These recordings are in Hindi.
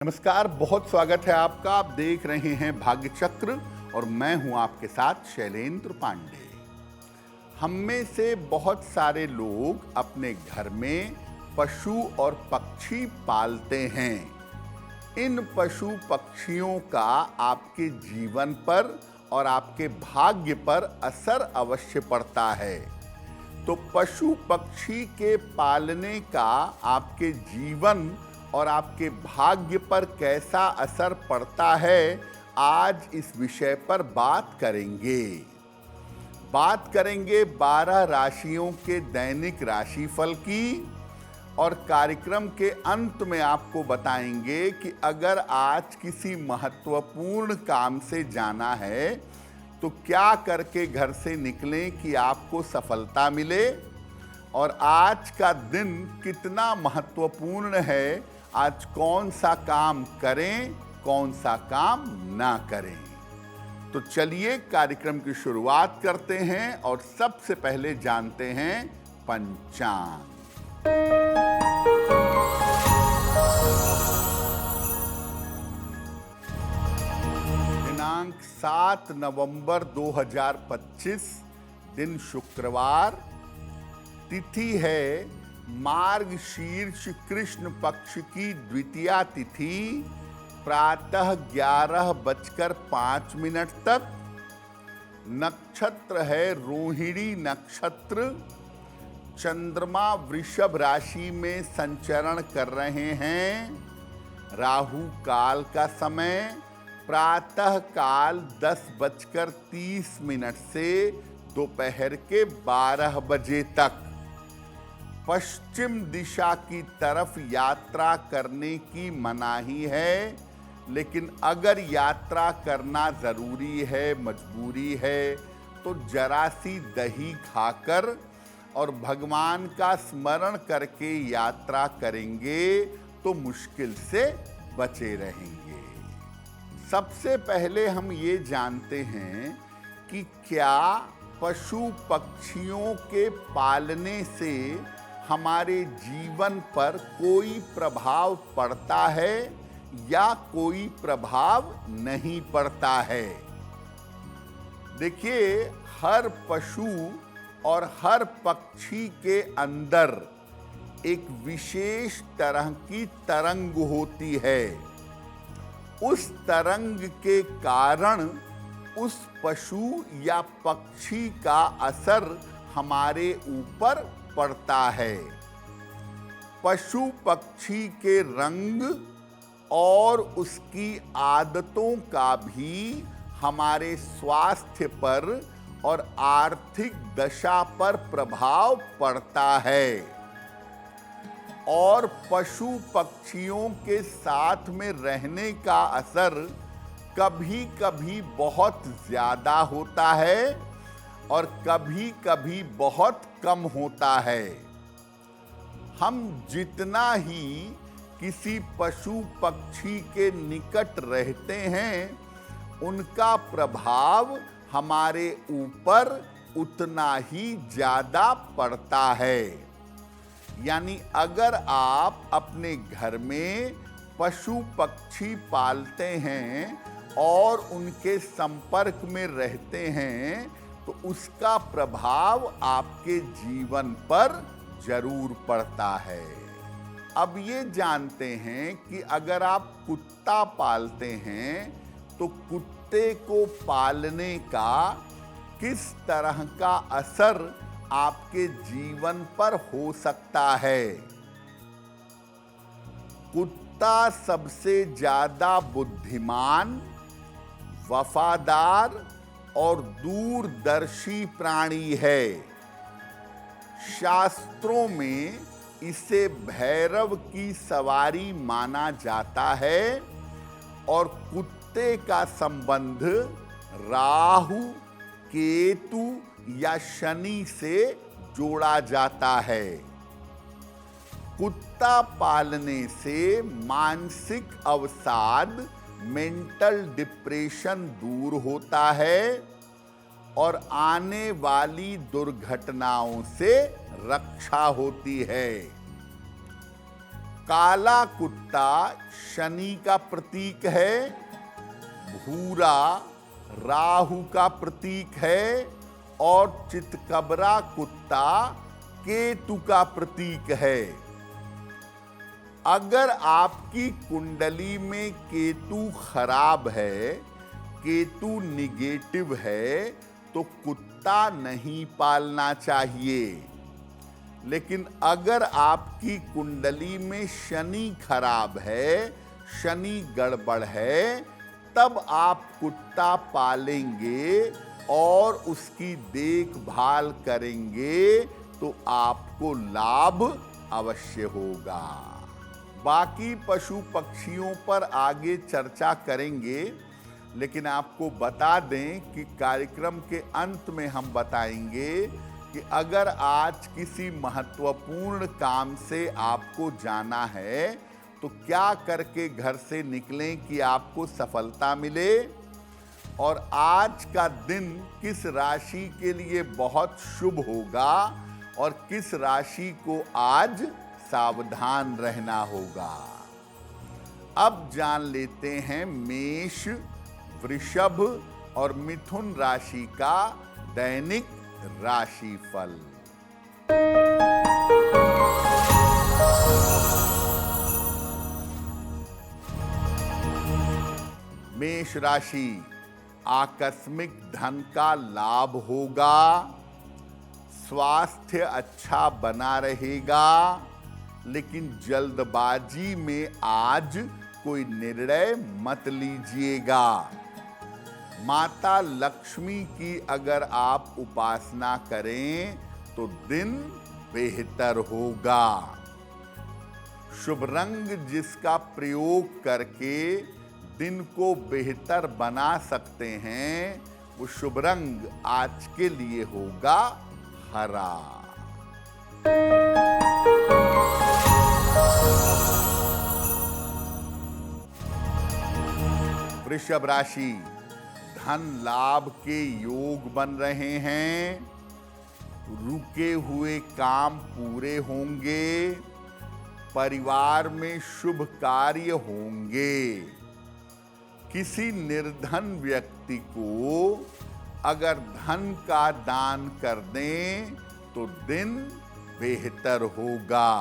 नमस्कार, बहुत स्वागत है आपका। आप देख रहे हैं भाग्य चक्र और मैं हूं आपके साथ शैलेंद्र पांडे। हम में से बहुत सारे लोग अपने घर में पशु और पक्षी पालते हैं। इन पशु पक्षियों का आपके जीवन पर और आपके भाग्य पर असर अवश्य पड़ता है। तो पशु पक्षी के पालने का आपके जीवन और आपके भाग्य पर कैसा असर पड़ता है, आज इस विषय पर बात करेंगे। बात करेंगे 12 राशियों के दैनिक राशिफल की और कार्यक्रम के अंत में आपको बताएंगे कि अगर आज किसी महत्वपूर्ण काम से जाना है तो क्या करके घर से निकलें कि आपको सफलता मिले, और आज का दिन कितना महत्वपूर्ण है, आज कौन सा काम करें, कौन सा काम ना करें। तो चलिए कार्यक्रम की शुरुआत करते हैं और सबसे पहले जानते हैं पंचांग। दिनांक 7 नवंबर 2025, दिन शुक्रवार, तिथि है मार्गशीर्ष कृष्ण पक्ष की द्वितीया तिथि, प्रातः 11:05 तक। नक्षत्र है रोहिणी नक्षत्र। चंद्रमा वृषभ राशि में संचरण कर रहे हैं। राहु काल का समय प्रातः काल 10:30 से दोपहर के 12 बजे तक। पश्चिम दिशा की तरफ यात्रा करने की मनाही है, लेकिन अगर यात्रा करना जरूरी है, मजबूरी है, तो जरा सी दही खाकर और भगवान का स्मरण करके यात्रा करेंगे तो मुश्किल से बचे रहेंगे। सबसे पहले हम ये जानते हैं कि क्या पशु पक्षियों के पालने से हमारे जीवन पर कोई प्रभाव पड़ता है या कोई प्रभाव नहीं पड़ता है। देखिए, हर पशु और हर पक्षी के अंदर एक विशेष तरह की तरंग होती है। उस तरंग के कारण उस पशु या पक्षी का असर हमारे ऊपर पड़ता है। पशु पक्षी के रंग और उसकी आदतों का भी हमारे स्वास्थ्य पर और आर्थिक दशा पर प्रभाव पड़ता है। और पशु पक्षियों के साथ में रहने का असर कभी कभी बहुत ज्यादा होता है और कभी कभी बहुत कम होता है। हम जितना ही किसी पशु पक्षी के निकट रहते हैं, उनका प्रभाव हमारे ऊपर उतना ही ज्यादा पड़ता है। यानी अगर आप अपने घर में पशु पक्षी पालते हैं और उनके संपर्क में रहते हैं, तो उसका प्रभाव आपके जीवन पर जरूर पड़ता है। अब ये जानते हैं कि अगर आप कुत्ता पालते हैं तो कुत्ते को पालने का किस तरह का असर आपके जीवन पर हो सकता है। कुत्ता सबसे ज्यादा बुद्धिमान, वफादार और दूरदर्शी प्राणी है। शास्त्रों में इसे भैरव की सवारी माना जाता है और कुत्ते का संबंध राहु, केतु या शनि से जोड़ा जाता है। कुत्ता पालने से मानसिक अवसाद, मेंटल डिप्रेशन दूर होता है और आने वाली दुर्घटनाओं से रक्षा होती है। काला कुत्ता शनि का प्रतीक है, भूरा राहु का प्रतीक है और चितकबरा कुत्ता केतु का प्रतीक है। अगर आपकी कुंडली में केतु खराब है, केतु निगेटिव है, तो कुत्ता नहीं पालना चाहिए। लेकिन अगर आपकी कुंडली में शनि खराब है, शनि गड़बड़ है, तब आप कुत्ता पालेंगे और उसकी देखभाल करेंगे तो आपको लाभ अवश्य होगा। बाकी पशु पक्षियों पर आगे चर्चा करेंगे, लेकिन आपको बता दें कि कार्यक्रम के अंत में हम बताएंगे कि अगर आज किसी महत्वपूर्ण काम से आपको जाना है तो क्या करके घर से निकलें कि आपको सफलता मिले, और आज का दिन किस राशि के लिए बहुत शुभ होगा और किस राशि को आज सावधान रहना होगा। अब जान लेते हैं मेष, वृषभ और मिथुन राशि का दैनिक राशिफल। मेष राशि, आकस्मिक धन का लाभ होगा, स्वास्थ्य अच्छा बना रहेगा, लेकिन जल्दबाजी में आज कोई निर्णय मत लीजिएगा। माता लक्ष्मी की अगर आप उपासना करें तो दिन बेहतर होगा। शुभ रंग जिसका प्रयोग करके दिन को बेहतर बना सकते हैं, वो शुभ रंग आज के लिए होगा हरा। वृषभ राशि, धन लाभ के योग बन रहे हैं, रुके हुए काम पूरे होंगे, परिवार में शुभ कार्य होंगे। किसी निर्धन व्यक्ति को अगर धन का दान कर दें तो दिन बेहतर होगा।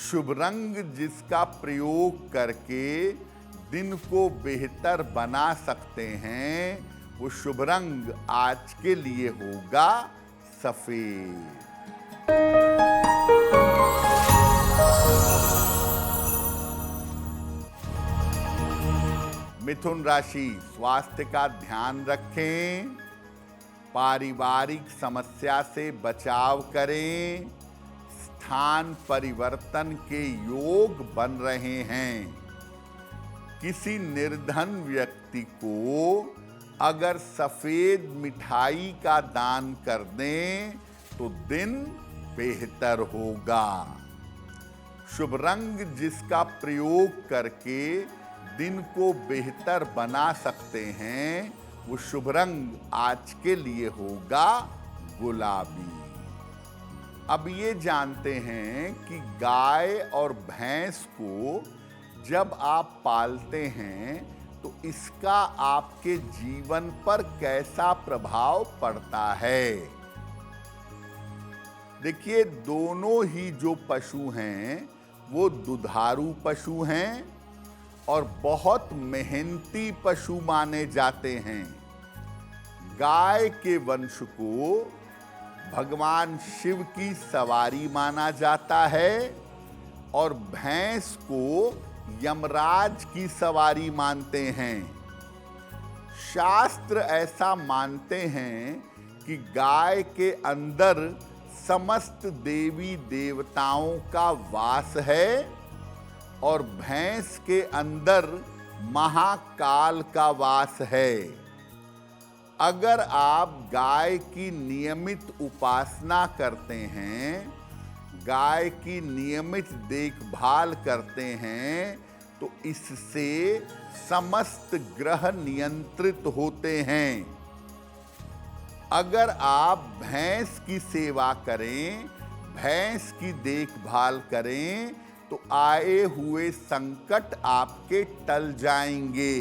शुभ रंग जिसका प्रयोग करके दिन को बेहतर बना सकते हैं, वो शुभ रंग आज के लिए होगा सफेद। मिथुन राशि, स्वास्थ्य का ध्यान रखें, पारिवारिक समस्या से बचाव करें, स्थान परिवर्तन के योग बन रहे हैं। किसी निर्धन व्यक्ति को अगर सफेद मिठाई का दान कर दें तो दिन बेहतर होगा। शुभ रंग जिसका प्रयोग करके दिन को बेहतर बना सकते हैं, वो शुभ रंग आज के लिए होगा गुलाबी। अब ये जानते हैं कि गाय और भैंस को जब आप पालते हैं तो इसका आपके जीवन पर कैसा प्रभाव पड़ता है। देखिए, दोनों ही जो पशु हैं वो दुधारू पशु हैं और बहुत मेहनती पशु माने जाते हैं। गाय के वंश को भगवान शिव की सवारी माना जाता है और भैंस को यमराज की सवारी मानते हैं। शास्त्र ऐसा मानते हैं कि गाय के अंदर समस्त देवी देवताओं का वास है और भैंस के अंदर महाकाल का वास है। अगर आप गाय की नियमित उपासना करते हैं, गाय की नियमित देखभाल करते हैं, तो इससे समस्त ग्रह नियंत्रित होते हैं। अगर आप भैंस की सेवा करें, भैंस की देखभाल करें, तो आए हुए संकट आपके टल जाएंगे।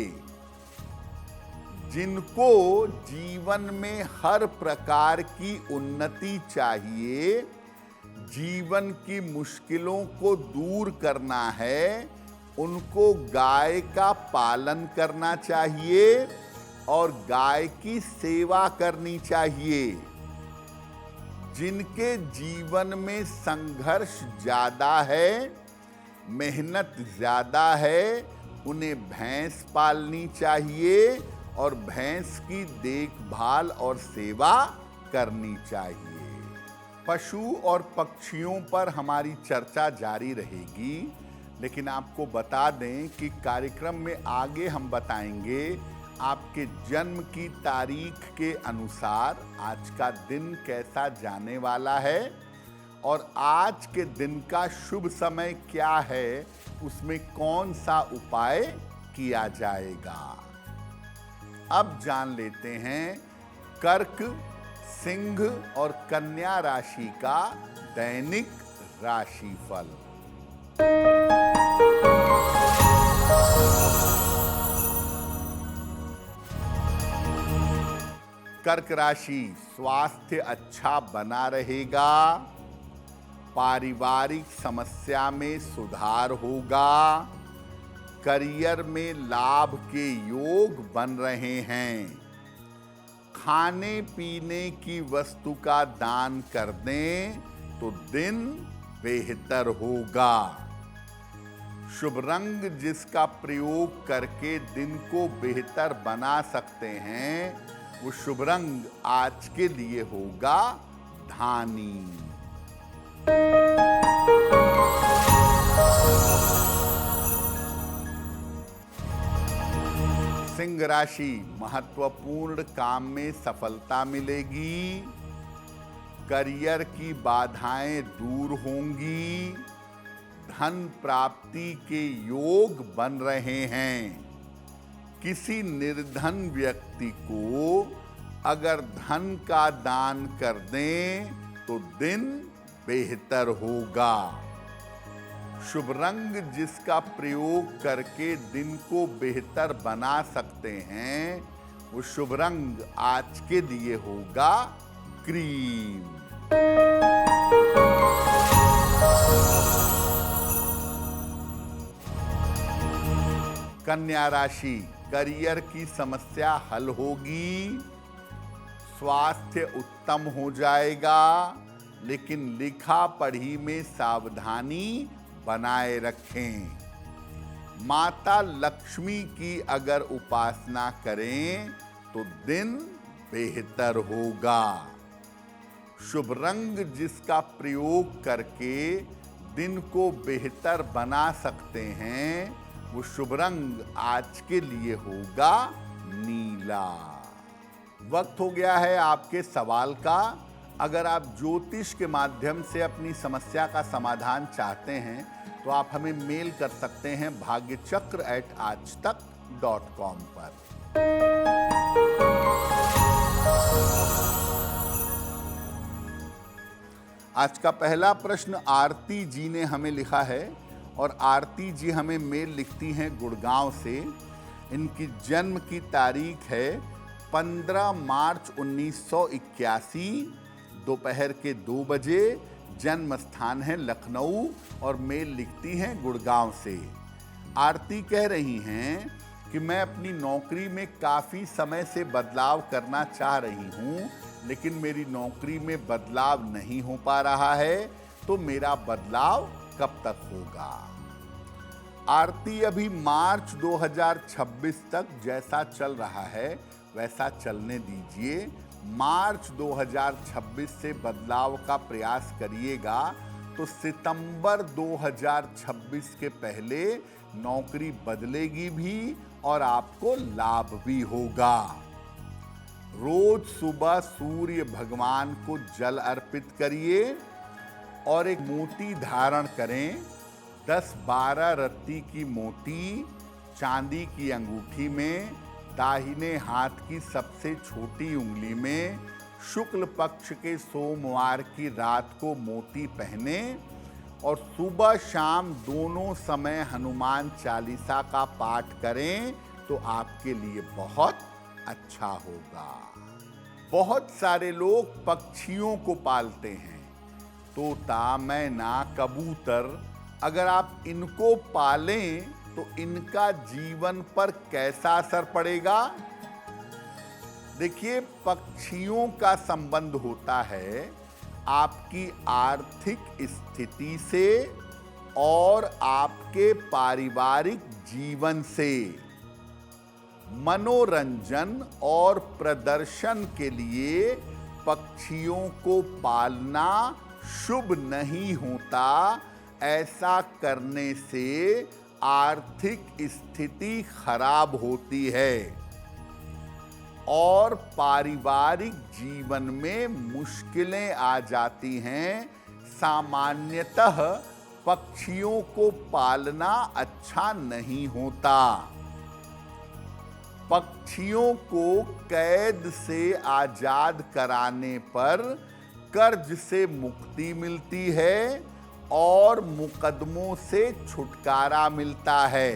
जिनको जीवन में हर प्रकार की उन्नति चाहिए, जीवन की मुश्किलों को दूर करना है, उनको गाय का पालन करना चाहिए और गाय की सेवा करनी चाहिए। जिनके जीवन में संघर्ष ज्यादा है, मेहनत ज्यादा है, उन्हें भैंस पालनी चाहिए और भैंस की देखभाल और सेवा करनी चाहिए। पशु और पक्षियों पर हमारी चर्चा जारी रहेगी, लेकिन आपको बता दें कि कार्यक्रम में आगे हम बताएंगे आपके जन्म की तारीख के अनुसार आज का दिन कैसा जाने वाला है और आज के दिन का शुभ समय क्या है, उसमें कौन सा उपाय किया जाएगा। अब जान लेते हैं कर्क, सिंह और कन्या राशि का दैनिक राशिफल। कर्क राशि, स्वास्थ्य अच्छा बना रहेगा, पारिवारिक समस्या में सुधार होगा, करियर में लाभ के योग बन रहे हैं। खाने पीने की वस्तु का दान कर दें तो दिन बेहतर होगा। शुभ रंग जिसका प्रयोग करके दिन को बेहतर बना सकते हैं, वो शुभ रंग आज के लिए होगा धानी। सिंह राशि, महत्वपूर्ण काम में सफलता मिलेगी, करियर की बाधाएं दूर होंगी, धन प्राप्ति के योग बन रहे हैं। किसी निर्धन व्यक्ति को अगर धन का दान कर दें तो दिन बेहतर होगा। शुभ रंग जिसका प्रयोग करके दिन को बेहतर बना सकते हैं, वो शुभ रंग आज के लिए होगा क्रीम। कन्या राशि, करियर की समस्या हल होगी, स्वास्थ्य उत्तम हो जाएगा, लेकिन लिखा पढ़ी में सावधानी बनाए रखें। माता लक्ष्मी की अगर उपासना करें तो दिन बेहतर होगा। शुभ रंग जिसका प्रयोग करके दिन को बेहतर बना सकते हैं, वो शुभ रंग आज के लिए होगा नीला। वक्त हो गया है आपके सवाल का। अगर आप ज्योतिष के माध्यम से अपनी समस्या का समाधान चाहते हैं तो आप हमें मेल कर सकते हैं bhagyachakra@aajtak.com पर। आज का पहला प्रश्न आरती जी ने हमें लिखा है और आरती जी हमें मेल लिखती हैं गुड़गांव से। इनकी जन्म की तारीख है 15 मार्च 1981, दोपहर के 2 बजे। जन्म स्थान है लखनऊ और मेल लिखती हैं गुड़गांव से। आरती कह रही हैं कि मैं अपनी नौकरी में काफ़ी समय से बदलाव करना चाह रही हूँ, लेकिन मेरी नौकरी में बदलाव नहीं हो पा रहा है, तो मेरा बदलाव कब तक होगा। आरती अभी मार्च 2026 तक जैसा चल रहा है वैसा चलने दीजिए। मार्च 2026 से बदलाव का प्रयास करिएगा तो सितंबर 2026 के पहले नौकरी बदलेगी भी और आपको लाभ भी होगा। रोज सुबह सूर्य भगवान को जल अर्पित करिए और एक मोती धारण करें। 10-12 रत्ती की मोती चांदी की अंगूठी में, दाहिने हाथ की सबसे छोटी उंगली में, शुक्ल पक्ष के सोमवार की रात को मोती पहने और सुबह शाम दोनों समय हनुमान चालीसा का पाठ करें तो आपके लिए बहुत अच्छा होगा। बहुत सारे लोग पक्षियों को पालते हैं, तोता, मैना, कबूतर। अगर आप इनको पालें तो इनका जीवन पर कैसा असर पड़ेगा? देखिए, पक्षियों का संबंध होता है आपकी आर्थिक स्थिति से और आपके पारिवारिक जीवन से। मनोरंजन और प्रदर्शन के लिए पक्षियों को पालना शुभ नहीं होता। ऐसा करने से आर्थिक स्थिति खराब होती है और पारिवारिक जीवन में मुश्किलें आ जाती हैं। सामान्यतः पक्षियों को पालना अच्छा नहीं होता। पक्षियों को कैद से आजाद कराने पर कर्ज से मुक्ति मिलती है और मुकदमों से छुटकारा मिलता है।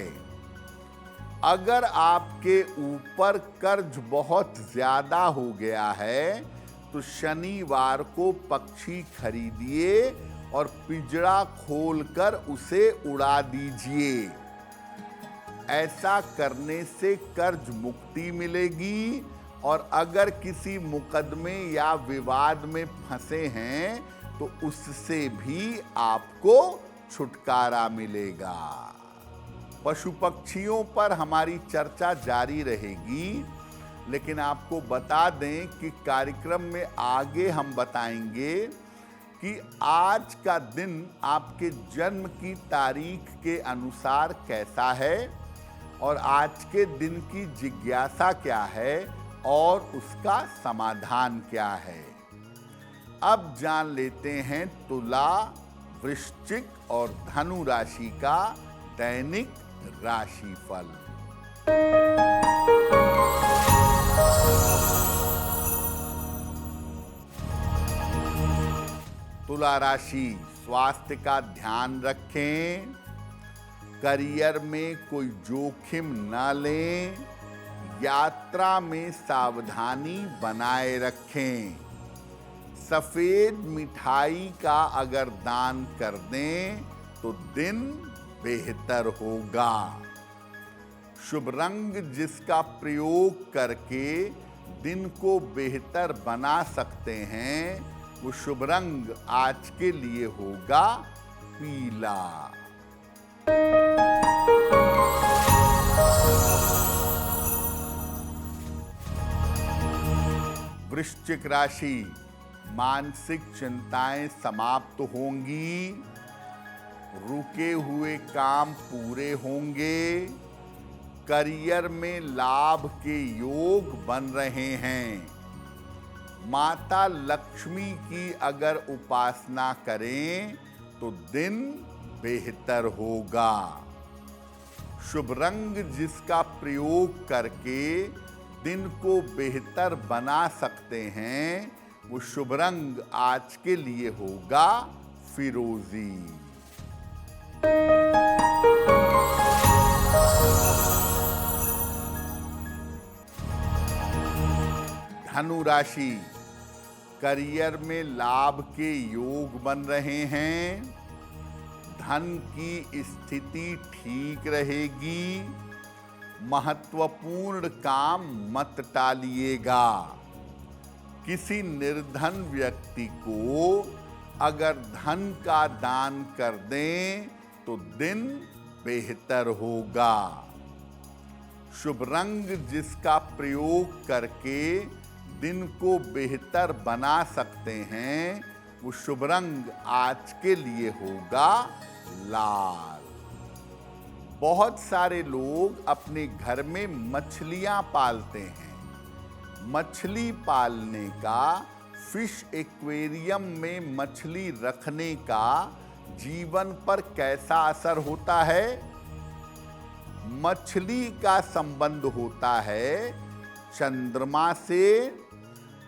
अगर आपके ऊपर कर्ज बहुत ज्यादा हो गया है तो शनिवार को पक्षी खरीदिए और पिंजरा खोलकर उसे उड़ा दीजिए। ऐसा करने से कर्ज मुक्ति मिलेगी और अगर किसी मुकदमे या विवाद में फंसे हैं तो उससे भी आपको छुटकारा मिलेगा। पशु पक्षियों पर हमारी चर्चा जारी रहेगी, लेकिन आपको बता दें कि कार्यक्रम में आगे हम बताएंगे कि आज का दिन आपके जन्म की तारीख के अनुसार कैसा है और आज के दिन की जिज्ञासा क्या है और उसका समाधान क्या है। अब जान लेते हैं तुला, वृश्चिक और धनु राशि का दैनिक राशिफल। तुला राशि, स्वास्थ्य का ध्यान रखें, करियर में कोई जोखिम न लें, यात्रा में सावधानी बनाए रखें। सफेद मिठाई का अगर दान कर दें तो दिन बेहतर होगा। शुभ रंग जिसका प्रयोग करके दिन को बेहतर बना सकते हैं वो शुभ रंग आज के लिए होगा पीला। वृश्चिक राशि, मानसिक चिंताएं समाप्त होंगी, रुके हुए काम पूरे होंगे, करियर में लाभ के योग बन रहे हैं। माता लक्ष्मी की अगर उपासना करें तो दिन बेहतर होगा। शुभ रंग जिसका प्रयोग करके दिन को बेहतर बना सकते हैं वो शुभ रंग आज के लिए होगा फिरोजी। धनु राशि, करियर में लाभ के योग बन रहे हैं, धन की स्थिति ठीक रहेगी, महत्वपूर्ण काम मत टालिएगा। किसी निर्धन व्यक्ति को अगर धन का दान कर दें तो दिन बेहतर होगा। शुभ रंग जिसका प्रयोग करके दिन को बेहतर बना सकते हैं वो शुभ रंग आज के लिए होगा लाल। बहुत सारे लोग अपने घर में मछलियां पालते हैं। मछली पालने का, फिश एक्वेरियम में मछली रखने का जीवन पर कैसा असर होता है? मछली का संबंध होता है चंद्रमा से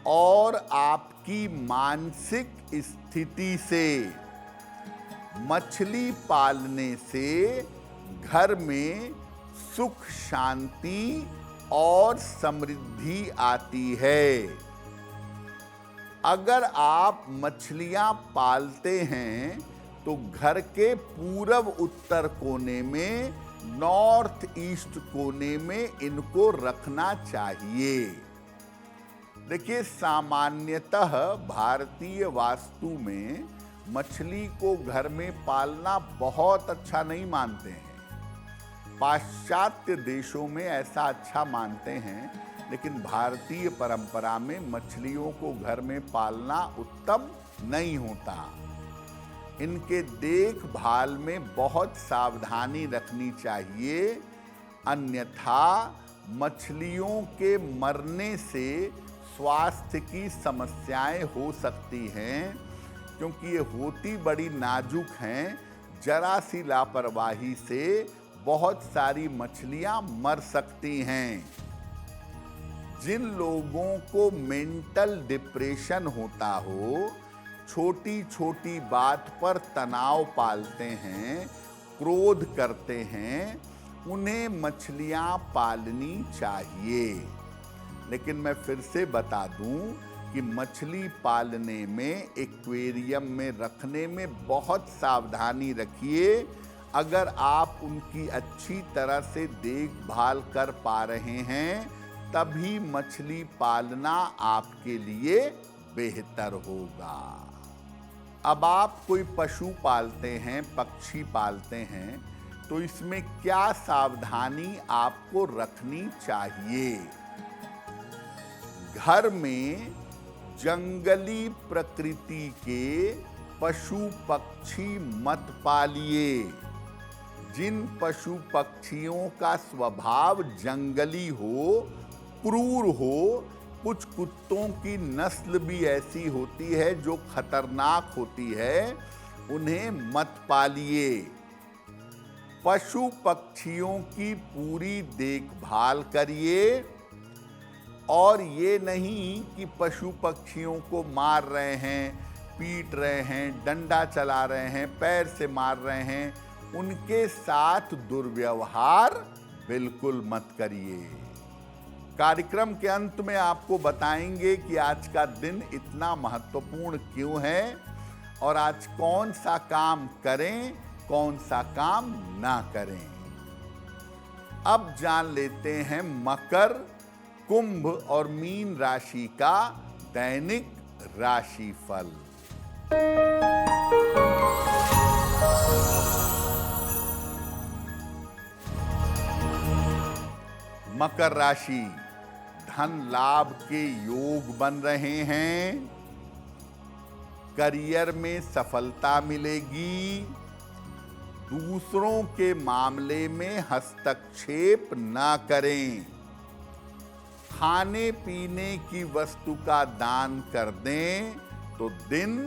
और आपकी मानसिक स्थिति से। मछली पालने से घर में सुख शांति और समृद्धि आती है। अगर आप मछलियां पालते हैं तो घर के पूरब उत्तर कोने में, नॉर्थ ईस्ट कोने में इनको रखना चाहिए। देखिए, सामान्यतः भारतीय वास्तु में मछली को घर में पालना बहुत अच्छा नहीं मानते हैं। पाश्चात्य देशों में ऐसा अच्छा मानते हैं, लेकिन भारतीय परंपरा में मछलियों को घर में पालना उत्तम नहीं होता। इनके देखभाल में बहुत सावधानी रखनी चाहिए, अन्यथा मछलियों के मरने से स्वास्थ्य की समस्याएं हो सकती हैं, क्योंकि ये होती बड़ी नाजुक हैं। जरा सी लापरवाही से बहुत सारी मछलियां मर सकती हैं। जिन लोगों को मेंटल डिप्रेशन होता हो, छोटी छोटी बात पर तनाव पालते हैं, क्रोध करते हैं, उन्हें मछलियां पालनी चाहिए। लेकिन मैं फिर से बता दूं कि मछली पालने में, एक्वेरियम में रखने में बहुत सावधानी रखिए। अगर आप उनकी अच्छी तरह से देखभाल कर पा रहे हैं, तभी मछली पालना आपके लिए बेहतर होगा। अब आप कोई पशु पालते हैं, पक्षी पालते हैं, तो इसमें क्या सावधानी आपको रखनी चाहिए? घर में जंगली प्रकृति के पशु पक्षी मत पालिए। जिन पशु पक्षियों का स्वभाव जंगली हो, क्रूर हो, कुछ कुत्तों की नस्ल भी ऐसी होती है जो खतरनाक होती है, उन्हें मत पालिए। पशु पक्षियों की पूरी देखभाल करिए, और ये नहीं कि पशु पक्षियों को मार रहे हैं, पीट रहे हैं, डंडा चला रहे हैं, पैर से मार रहे हैं, उनके साथ दुर्व्यवहार बिल्कुल मत करिए। कार्यक्रम के अंत में आपको बताएंगे कि आज का दिन इतना महत्वपूर्ण क्यों है और आज कौन सा काम करें, कौन सा काम ना करें। अब जान लेते हैं मकर, कुंभ और मीन राशि का दैनिक राशिफल। मकर राशि, धन लाभ के योग बन रहे हैं। करियर में सफलता मिलेगी। दूसरों के मामले में हस्तक्षेप ना करें। खाने पीने की वस्तु का दान कर दें तो दिन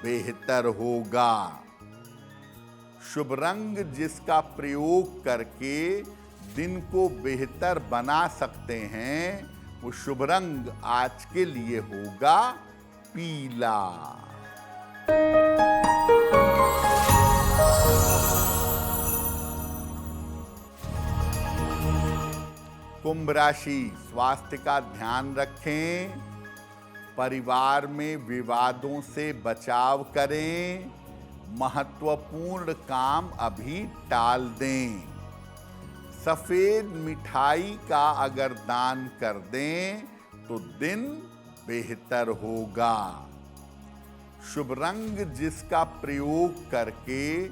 बेहतर होगा। शुभ रंग जिसका प्रयोग करके दिन को बेहतर बना सकते हैं, वो शुभ रंग आज के लिए होगा पीला। कुंभ राशि, स्वास्थ्य का ध्यान रखें। परिवार में विवादों से बचाव करें। महत्वपूर्ण काम अभी टाल दें। सफेद मिठाई का अगर दान कर दें तो दिन बेहतर होगा। शुभ रंग जिसका प्रयोग करके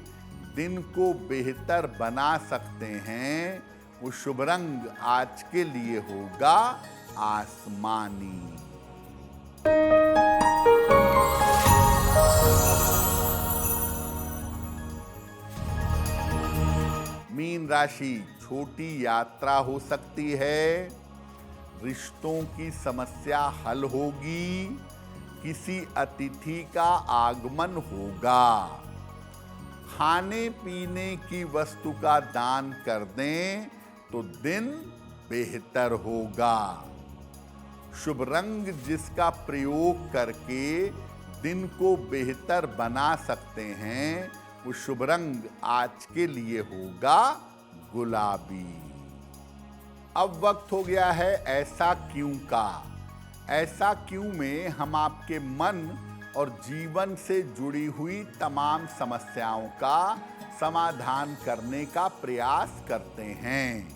दिन को बेहतर बना सकते हैं, वो शुभ रंग आज के लिए होगा आसमानी। मीन राशि, छोटी यात्रा हो सकती है। रिश्तों की समस्या हल होगी। किसी अतिथि का आगमन होगा। खाने पीने की वस्तु का दान कर दें तो दिन बेहतर होगा। शुभ रंग जिसका प्रयोग करके दिन को बेहतर बना सकते हैं, वो शुभ रंग आज के लिए होगा गुलाबी। अब वक्त हो गया है ऐसा क्यों का। ऐसा क्यों में हम आपके मन और जीवन से जुड़ी हुई तमाम समस्याओं का समाधान करने का प्रयास करते हैं।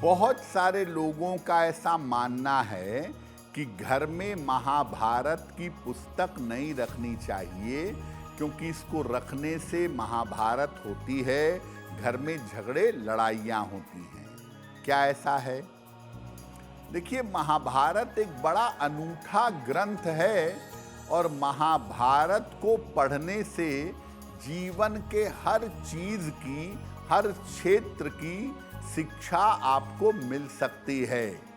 बहुत सारे लोगों का ऐसा मानना है कि घर में महाभारत की पुस्तक नहीं रखनी चाहिए, क्योंकि इसको रखने से महाभारत होती है, घर में झगड़े लड़ाइयाँ होती हैं। क्या ऐसा है? देखिए, महाभारत एक बड़ा अनूठा ग्रंथ है और महाभारत को पढ़ने से जीवन के हर चीज की, हर क्षेत्र की शिक्षा आपको मिल सकती है।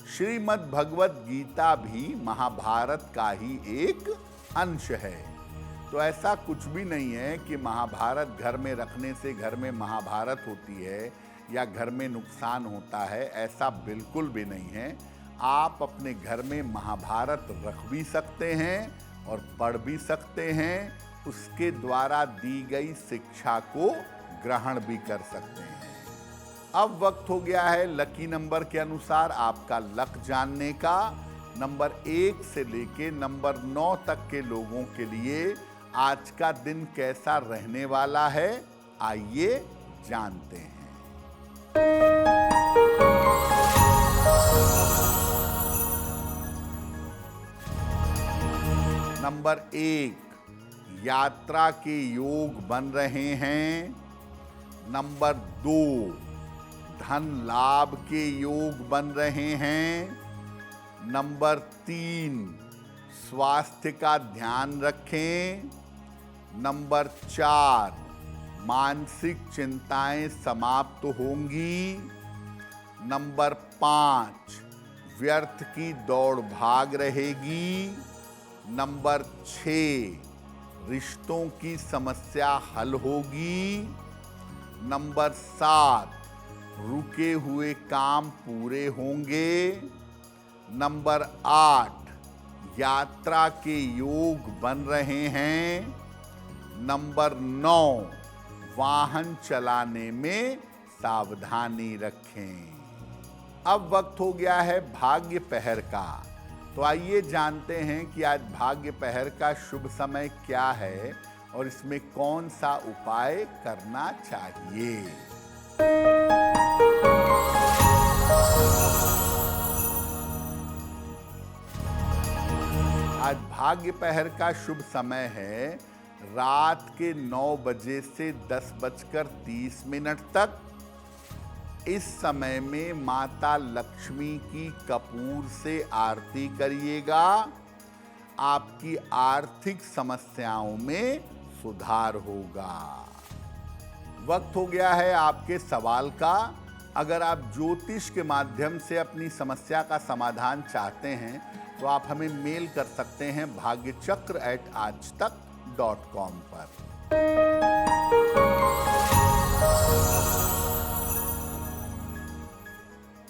श्रीमद् भगवत गीता भी महाभारत का ही एक अंश है। तो ऐसा कुछ भी नहीं है कि महाभारत घर में रखने से घर में महाभारत होती है या घर में नुकसान होता है, ऐसा बिल्कुल भी नहीं है। आप अपने घर में महाभारत रख भी सकते हैं और पढ़ भी सकते हैं, उसके द्वारा दी गई शिक्षा को ग्रहण भी कर सकते हैं। अब वक्त हो गया है लकी नंबर के अनुसार आपका लक जानने का। नंबर 1 से लेके नंबर 9 तक के लोगों के लिए आज का दिन कैसा रहने वाला है, आइए जानते हैं। नंबर 1, यात्रा के योग बन रहे हैं। नंबर 2, धन लाभ के योग बन रहे हैं। नंबर 3, स्वास्थ्य का ध्यान रखें। नंबर 4, मानसिक चिंताएं समाप्त होंगी। नंबर 5, व्यर्थ की दौड़ भाग रहेगी। नंबर 6, रिश्तों की समस्या हल होगी। नंबर 7, रुके हुए काम पूरे होंगे। नंबर 8, यात्रा के योग बन रहे हैं। नंबर 9, वाहन चलाने में सावधानी रखें। अब वक्त हो गया है भाग्य पहर का। तो आइए जानते हैं कि आज भाग्य पहर का शुभ समय क्या है और इसमें कौन सा उपाय करना चाहिए। आज भाग्य पहर का शुभ समय है रात के 9 बजे से 10:30 तक। इस समय में माता लक्ष्मी की कपूर से आरती करिएगा। आपकी आर्थिक समस्याओं में सुधार होगा। वक्त हो गया है आपके सवाल का। अगर आप ज्योतिष के माध्यम से अपनी समस्या का समाधान चाहते हैं तो आप हमें मेल कर सकते हैं bhagyachakra@aajtak.com पर।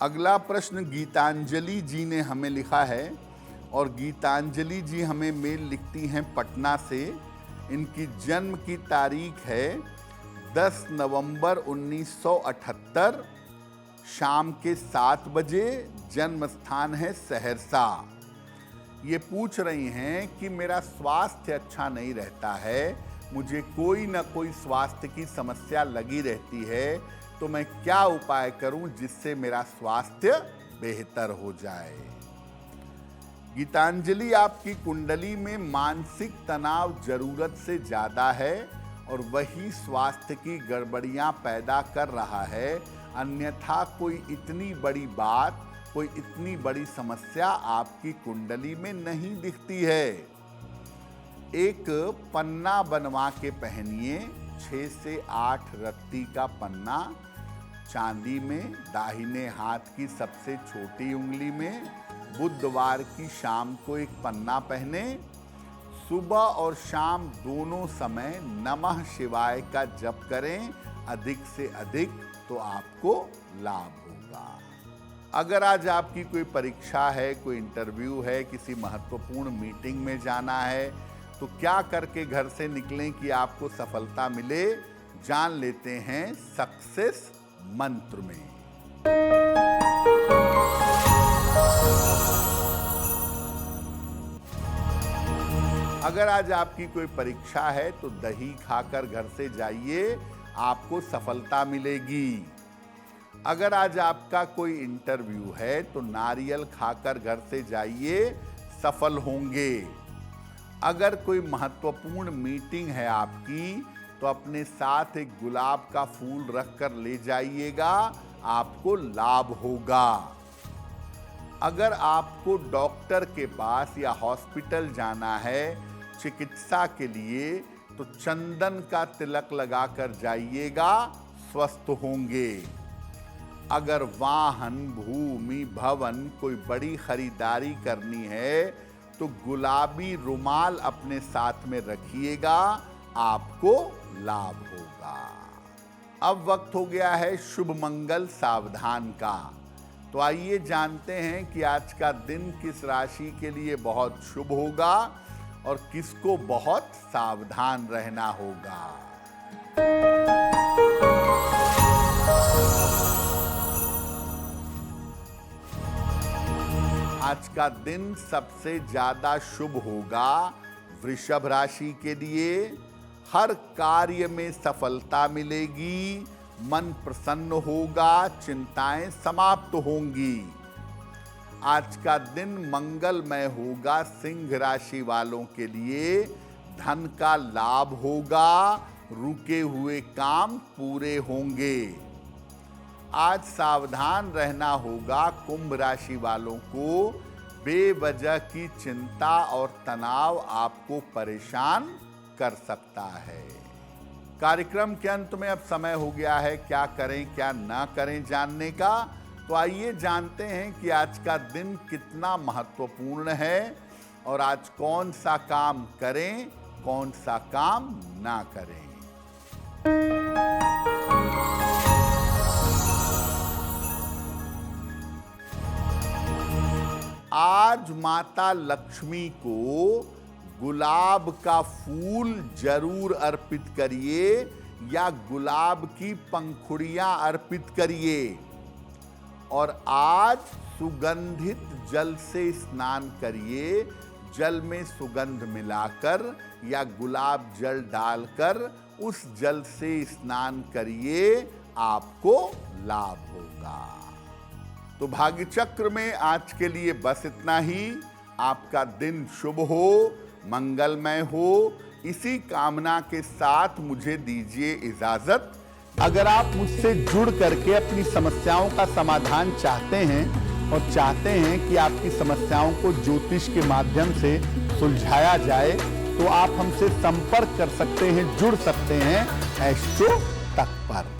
अगला प्रश्न गीतांजलि जी ने हमें लिखा है और गीतांजलि जी हमें मेल लिखती हैं पटना से। इनकी जन्म की तारीख है 10 नवंबर 1978, शाम के 7 बजे। जन्म स्थान है सहरसा। ये पूछ रही हैं कि मेरा स्वास्थ्य अच्छा नहीं रहता है, मुझे कोई ना कोई स्वास्थ्य की समस्या लगी रहती है, तो मैं क्या उपाय करूं जिससे मेरा स्वास्थ्य बेहतर हो जाए। गीतांजलि, आपकी कुंडली में मानसिक तनाव जरूरत से ज्यादा है और वही स्वास्थ्य की गड़बड़ियां पैदा कर रहा है, अन्यथा कोई इतनी बड़ी बात, कोई इतनी बड़ी समस्या आपकी कुंडली में नहीं दिखती है। एक पन्ना बनवा के पहनिए, 6 से 8 रत्ती का पन्ना, चांदी में, दाहिने हाथ की सबसे छोटी उंगली में। बुधवार की शाम को एक पन्ना पहने। सुबह और शाम दोनों समय नमः शिवाय का जप करें, अधिक से अधिक, तो आपको लाभ होगा। अगर आज आपकी कोई परीक्षा है, कोई इंटरव्यू है, किसी महत्वपूर्ण मीटिंग में जाना है, तो क्या करके घर से निकलें कि आपको सफलता मिले, जान लेते हैं सक्सेस मंत्र में। अगर आज आपकी कोई परीक्षा है तो दही खाकर घर से जाइए, आपको सफलता मिलेगी। अगर आज आपका कोई इंटरव्यू है तो नारियल खाकर घर से जाइए, सफल होंगे। अगर कोई महत्वपूर्ण मीटिंग है आपकी तो अपने साथ एक गुलाब का फूल रखकर ले जाइएगा, आपको लाभ होगा। अगर आपको डॉक्टर के पास या हॉस्पिटल जाना है चिकित्सा के लिए तो चंदन का तिलक लगाकर जाइएगा, स्वस्थ होंगे। अगर वाहन, भूमि, भवन कोई बड़ी खरीदारी करनी है तो गुलाबी रुमाल अपने साथ में रखिएगा, आपको लाभ होगा। अब वक्त हो गया है शुभ मंगल सावधान का। तो आइए जानते हैं कि आज का दिन किस राशि के लिए बहुत शुभ होगा और किसको बहुत सावधान रहना होगा। आज का दिन सबसे ज्यादा शुभ होगा वृषभ राशि के लिए। हर कार्य में सफलता मिलेगी, मन प्रसन्न होगा, चिंताएं समाप्त होंगी। आज का दिन मंगलमय होगा सिंह राशि वालों के लिए। धन का लाभ होगा, रुके हुए काम पूरे होंगे। आज सावधान रहना होगा कुंभ राशि वालों को। बेवजह की चिंता और तनाव आपको परेशान कर सकता है। कार्यक्रम के अंत में अब समय हो गया है क्या करें क्या ना करें जानने का। तो आइए जानते हैं कि आज का दिन कितना महत्वपूर्ण है और आज कौन सा काम करें, कौन सा काम ना करें। आज माता लक्ष्मी को गुलाब का फूल जरूर अर्पित करिए या गुलाब की पंखुड़ियां अर्पित करिए। और आज सुगंधित जल से स्नान करिए। जल में सुगंध मिलाकर या गुलाब जल डालकर उस जल से स्नान करिए, आपको लाभ होगा। तो भाग्य चक्र में आज के लिए बस इतना ही। आपका दिन शुभ हो, मंगलमय हो, इसी कामना के साथ मुझे दीजिए इजाजत। अगर आप मुझसे जुड़ करके अपनी समस्याओं का समाधान चाहते हैं और चाहते हैं कि आपकी समस्याओं को ज्योतिष के माध्यम से सुलझाया जाए तो आप हमसे संपर्क कर सकते हैं, जुड़ सकते हैं एस्ट्रो तक पर।